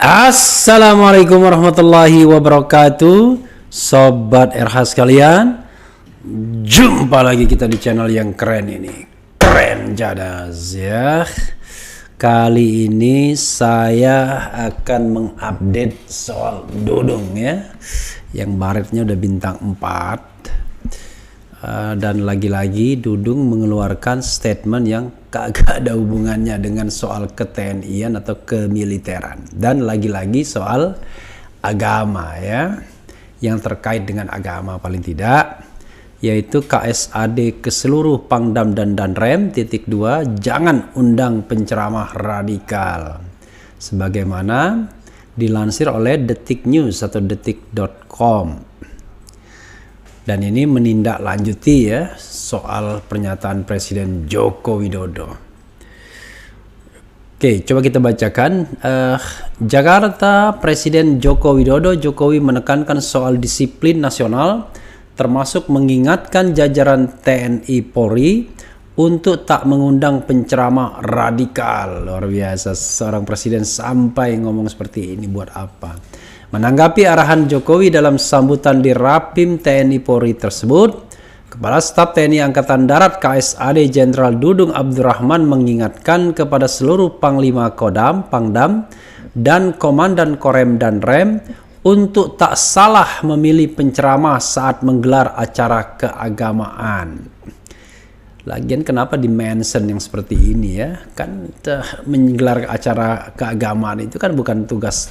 Assalamualaikum warahmatullahi wabarakatuh, Sobat RH sekalian. Jumpa lagi kita di channel yang keren ini, Keren Jadas ya. Kali ini saya akan mengupdate soal Dudung ya, yang baretnya udah bintang 4. Dan lagi-lagi Dudung mengeluarkan statement yang kagak ada hubungannya dengan soal ke-TNI-an atau kemiliteran, dan lagi-lagi soal agama ya, yang terkait dengan agama paling tidak, yaitu KSAD ke seluruh Pangdam dan Danrem .2 jangan undang penceramah radikal, sebagaimana dilansir oleh Detik News atau detik.com. Dan ini menindaklanjuti ya soal pernyataan Presiden Joko Widodo. Oke, coba kita bacakan. Jakarta, Presiden Joko Widodo. Jokowi menekankan soal disiplin nasional, termasuk mengingatkan jajaran TNI Polri untuk tak mengundang penceramah radikal. Luar biasa, seorang presiden sampai ngomong seperti ini buat apa? Menanggapi arahan Jokowi dalam sambutan di Rapim TNI Polri tersebut, Kepala Staf TNI Angkatan Darat KSAD Jenderal Dudung Abdurrahman mengingatkan kepada seluruh Panglima Kodam, Pangdam, dan Komandan Korem dan Rem untuk tak salah memilih penceramah saat menggelar acara keagamaan. Lagian kenapa di-mention yang seperti ini ya? Kan menggelar acara keagamaan itu kan bukan tugas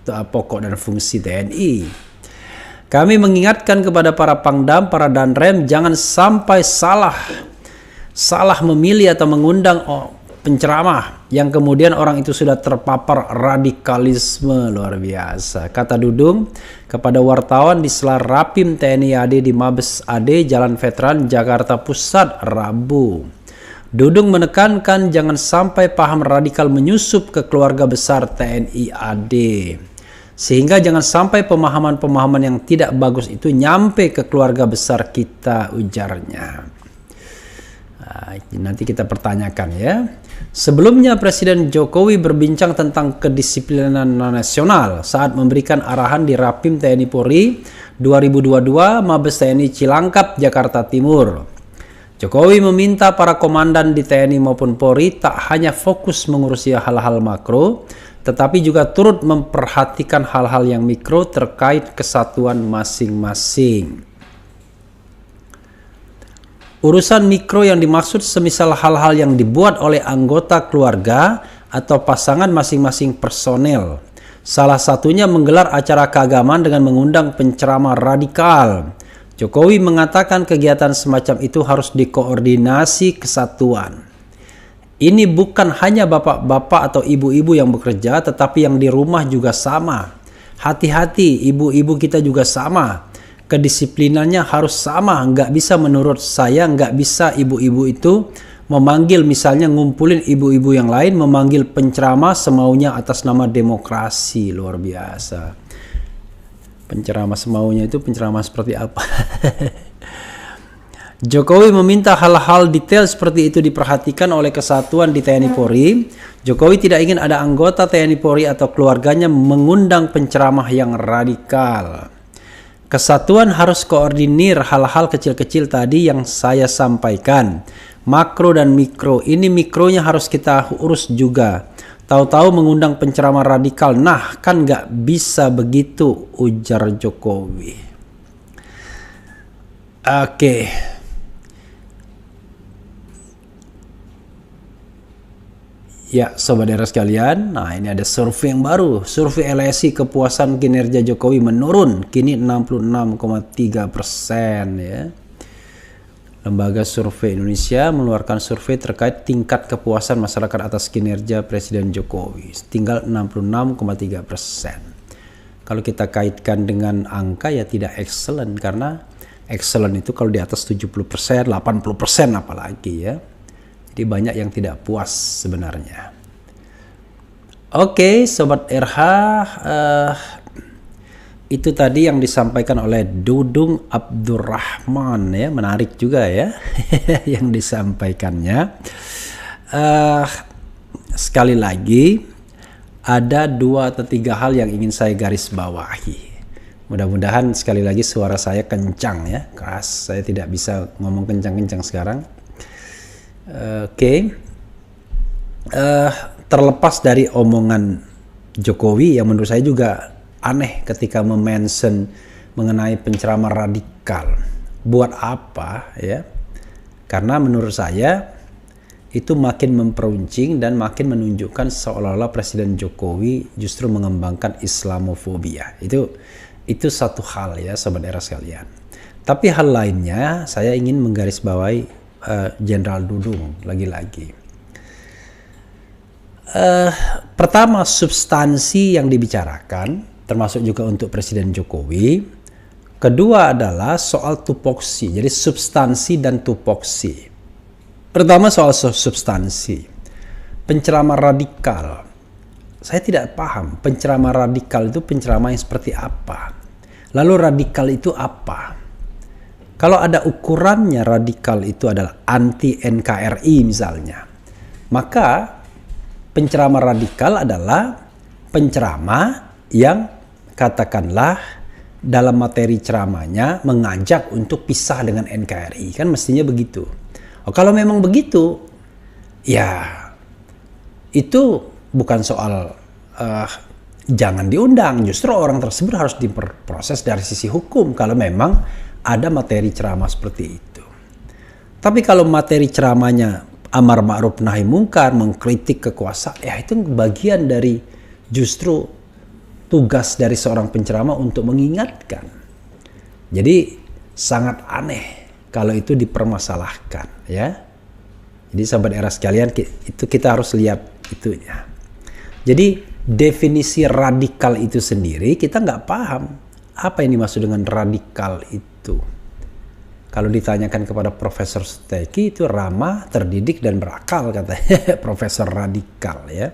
pokok dan fungsi TNI. Kami mengingatkan kepada para Pangdam, para Danrem jangan sampai salah memilih atau mengundang penceramah yang kemudian orang itu sudah terpapar radikalisme. Luar biasa, kata Dudung kepada wartawan di sela Rapim TNI AD di Mabes AD Jalan Veteran Jakarta Pusat Rabu. Dudung menekankan jangan sampai paham radikal menyusup ke keluarga besar TNI AD, sehingga jangan sampai pemahaman-pemahaman yang tidak bagus itu nyampe ke keluarga besar kita, ujarnya. Nanti kita pertanyakan ya. Sebelumnya Presiden Jokowi berbincang tentang kedisiplinan nasional saat memberikan arahan di Rapim TNI Polri 2022 Mabes TNI Cilangkap, Jakarta Timur. Jokowi meminta para komandan di TNI maupun Polri tak hanya fokus mengurusi hal-hal makro, tetapi juga turut memperhatikan hal-hal yang mikro terkait kesatuan masing-masing. Urusan mikro yang dimaksud semisal hal-hal yang dibuat oleh anggota keluarga atau pasangan masing-masing personel. Salah satunya menggelar acara keagamaan dengan mengundang penceramah radikal. Jokowi mengatakan kegiatan semacam itu harus dikoordinasi kesatuan. Ini bukan hanya bapak-bapak atau ibu-ibu yang bekerja, tetapi yang di rumah juga sama. Hati-hati, ibu-ibu kita juga sama. Kedisiplinannya harus sama. Nggak bisa, menurut saya nggak bisa ibu-ibu itu memanggil, misalnya ngumpulin ibu-ibu yang lain, memanggil penceramah semaunya atas nama demokrasi. Luar biasa. Penceramah semaunya itu penceramah seperti apa? Jokowi meminta hal-hal detail seperti itu diperhatikan oleh kesatuan di TNI Polri. Jokowi tidak ingin ada anggota TNI Polri atau keluarganya mengundang penceramah yang radikal. Kesatuan harus koordinir hal-hal kecil-kecil tadi yang saya sampaikan. Makro dan mikro. Ini mikronya harus kita urus juga. Tahu-tahu mengundang penceramah radikal, nah kan nggak bisa begitu, ujar Jokowi. Oke. Ya, Sobat daerah sekalian, nah ini ada survei yang baru. Survei LSI kepuasan kinerja Jokowi menurun, kini 66,3% ya. Lembaga Survei Indonesia mengeluarkan survei terkait tingkat kepuasan masyarakat atas kinerja Presiden Jokowi. Tinggal 66,3%. Kalau kita kaitkan dengan angka ya tidak excellent, karena excellent itu kalau di atas 70%, 80% apalagi ya. Jadi banyak yang tidak puas sebenarnya. Oke, Sobat RH, itu tadi yang disampaikan oleh Dudung Abdurrahman ya, menarik juga ya yang disampaikannya. Sekali lagi, ada 2 atau 3 hal yang ingin saya garis bawahi. Mudah-mudahan sekali lagi suara saya kencang ya, keras. Saya tidak bisa ngomong kencang-kencang sekarang. Terlepas dari omongan Jokowi yang menurut saya juga aneh ketika mention mengenai penceramah radikal. Buat apa ya? Karena menurut saya itu makin memperuncing dan makin menunjukkan seolah-olah Presiden Jokowi justru mengembangkan Islamofobia. Itu satu hal ya, Sobat Era sekalian. Tapi hal lainnya saya ingin menggarisbawahi Jenderal Dudung lagi-lagi. Pertama, substansi yang dibicarakan termasuk juga untuk Presiden Jokowi. Kedua adalah soal tupoksi, jadi substansi dan tupoksi. Pertama soal substansi, penceramah radikal. Saya tidak paham penceramah radikal itu penceramah yang seperti apa. Lalu radikal itu apa? Kalau ada ukurannya radikal itu adalah anti NKRI misalnya, maka penceramah radikal adalah penceramah yang katakanlah dalam materi ceramahnya mengajak untuk pisah dengan NKRI. Kan mestinya begitu. Kalau memang begitu, ya itu bukan soal jangan diundang. Justru orang tersebut harus diproses dari sisi hukum kalau memang ada materi ceramah seperti itu. Tapi kalau materi ceramahnya amar ma'ruf nahi mungkar, mengkritik kekuasaan, ya itu bagian dari justru tugas dari seorang penceramah untuk mengingatkan. Jadi sangat aneh kalau itu dipermasalahkan ya. Jadi sahabat Era sekalian, itu kita harus lihat itunya. Jadi definisi radikal itu sendiri kita nggak paham apa yang dimaksud dengan radikal itu. Kalau ditanyakan kepada Profesor Suteki, itu ramah, terdidik dan berakal katanya Profesor radikal ya.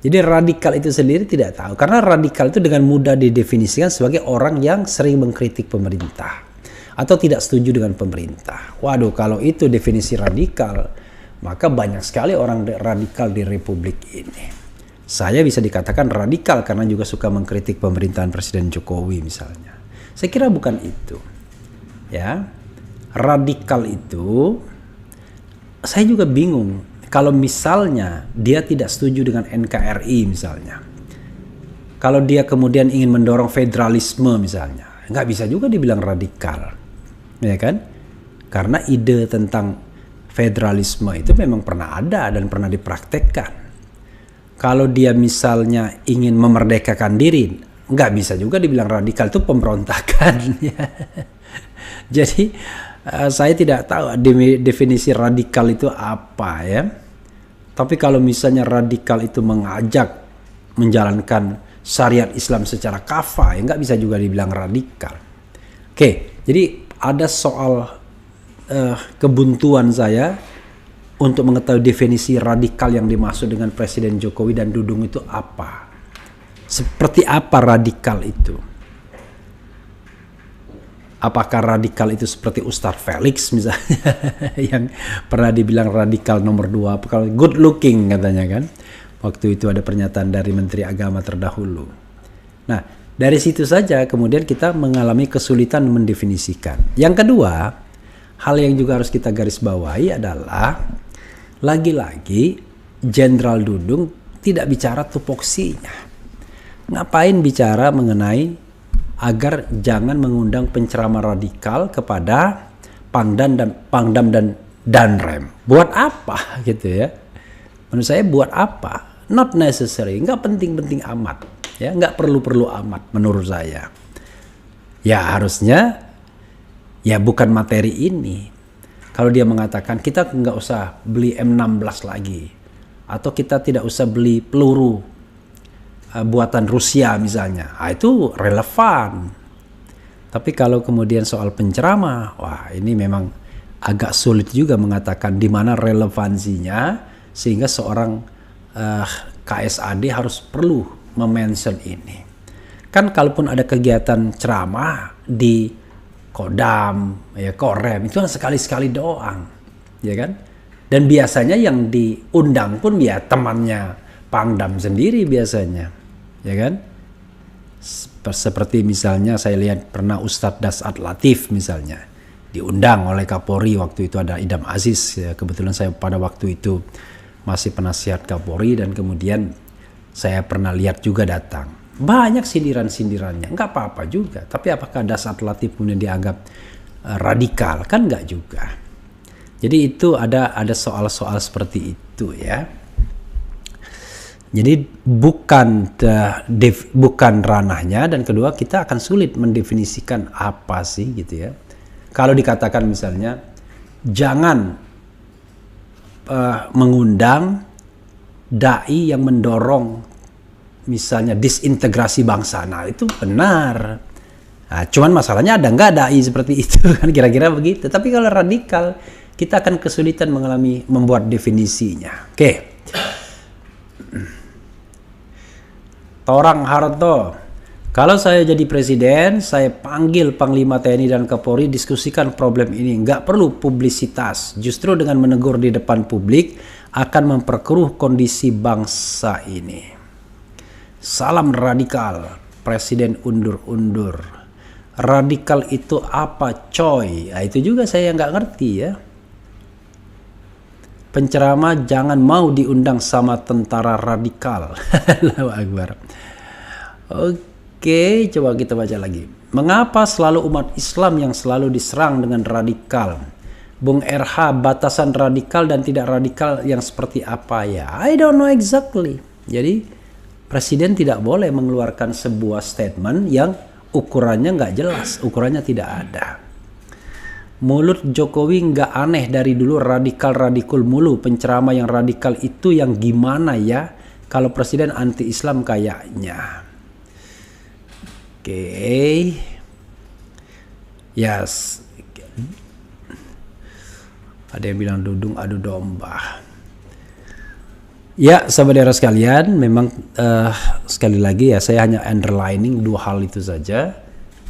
Jadi radikal itu sendiri tidak tahu, karena radikal itu dengan mudah didefinisikan sebagai orang yang sering mengkritik pemerintah atau tidak setuju dengan pemerintah. Waduh, kalau itu definisi radikal, maka banyak sekali orang radikal di Republik ini. Saya bisa dikatakan radikal karena juga suka mengkritik pemerintahan Presiden Jokowi misalnya. Saya kira bukan itu. Ya, radikal itu saya juga bingung. Kalau misalnya dia tidak setuju dengan NKRI misalnya, kalau dia kemudian ingin mendorong federalisme misalnya, nggak bisa juga dibilang radikal, ya kan? Karena ide tentang federalisme itu memang pernah ada dan pernah dipraktekkan. Kalau dia misalnya ingin memerdekakan diri, nggak bisa juga dibilang radikal, itu pemberontakan. Jadi saya tidak tahu definisi radikal itu apa ya. Tapi kalau misalnya radikal itu mengajak menjalankan syariat Islam secara kafah, ya nggak bisa juga dibilang radikal. Oke, jadi ada soal kebuntuan saya untuk mengetahui definisi radikal yang dimaksud dengan Presiden Jokowi dan Dudung itu apa. Seperti apa radikal itu? Apakah radikal itu seperti Ustadz Felix misalnya yang pernah dibilang radikal nomor 2, kalau good looking katanya kan. Waktu itu ada pernyataan dari Menteri Agama terdahulu. Nah, dari situ saja kemudian kita mengalami kesulitan mendefinisikan. Yang kedua, hal yang juga harus kita garis bawahi adalah lagi-lagi Jenderal Dudung tidak bicara tupoksinya. Ngapain bicara mengenai agar jangan mengundang penceramah radikal kepada Pangdam dan Danrem. Buat apa gitu ya? Menurut saya buat apa? Not necessary, nggak penting-penting amat, ya nggak perlu-perlu amat menurut saya. Ya harusnya ya bukan materi ini. Kalau dia mengatakan kita nggak usah beli M16 lagi, atau kita tidak usah beli peluru buatan Rusia misalnya, itu relevan. Tapi kalau kemudian soal penceramah, wah ini memang agak sulit juga mengatakan di mana relevansinya sehingga seorang KSAD harus perlu memention ini. Kan kalaupun ada kegiatan ceramah di Kodam, ya Korem, itu kan sekali-sekali doang, ya kan? Dan biasanya yang diundang pun ya temannya Pangdam sendiri biasanya, ya kan? Seperti misalnya saya lihat pernah Ustadz Dasat Latif misalnya diundang oleh Kapolri, waktu itu ada Idam Aziz ya. Kebetulan saya pada waktu itu masih penasihat Kapolri dan kemudian saya pernah lihat juga datang. Banyak sindiran-sindirannya, nggak apa-apa juga. Tapi apakah Dasat Latif kemudian dianggap radikal? Kan nggak juga. Jadi itu ada soal-soal seperti itu ya. Jadi bukan ranahnya, dan kedua kita akan sulit mendefinisikan apa sih gitu ya. Kalau dikatakan misalnya jangan mengundang dai yang mendorong misalnya disintegrasi bangsa, nah itu benar. Nah, cuman masalahnya ada nggak dai seperti itu kan, kira-kira begitu. Tapi kalau radikal kita akan kesulitan membuat definisinya. Oke. Torang Harto, kalau saya jadi presiden, saya panggil Panglima TNI dan Kapolri, diskusikan problem ini. Nggak perlu publisitas. Justru dengan menegur di depan publik akan memperkeruh kondisi bangsa ini. Salam radikal, Presiden undur-undur. Radikal itu apa coy? Nah, itu juga saya nggak ngerti ya. Penceramah jangan mau diundang sama tentara radikal. Allahu Akbar. Oke, coba kita baca lagi. Mengapa selalu umat Islam yang selalu diserang dengan radikal? Bung RH, batasan radikal dan tidak radikal yang seperti apa ya? I don't know exactly. Jadi presiden tidak boleh mengeluarkan sebuah statement yang ukurannya nggak jelas, ukurannya tidak ada. Mulut Jokowi nggak aneh dari dulu, radikal mulu. Penceramah yang radikal itu yang gimana ya? Kalau presiden anti-Islam kayaknya. Oke. Yes. Ada yang bilang dudung adu domba. Ya, saudara sekalian, memang sekali lagi ya saya hanya underlining dua hal itu saja.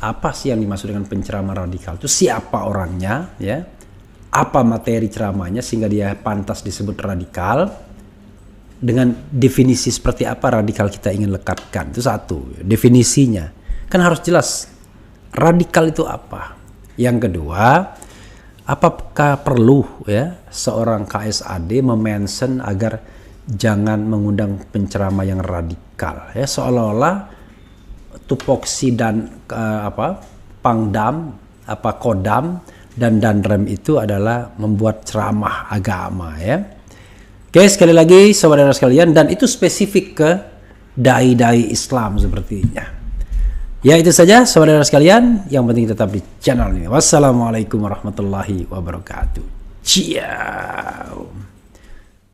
Apa sih yang dimaksud dengan penceramah radikal itu? Siapa orangnya ya? Apa materi ceramahnya sehingga dia pantas disebut radikal? Dengan definisi seperti apa radikal kita ingin lekatkan? Itu satu, definisinya. Kan harus jelas radikal itu apa. Yang kedua, apakah perlu ya seorang KSAD memention agar jangan mengundang penceramah yang radikal ya, seolah-olah tupoksi dan Pangdam, Kodam dan Danrem itu adalah membuat ceramah agama ya. Oke, sekali lagi saudara sekalian, dan itu spesifik ke dai-dai Islam sepertinya. Ya, itu saja saudara sekalian, yang penting tetap di channel ini. Wassalamualaikum warahmatullahi wabarakatuh. Ciao.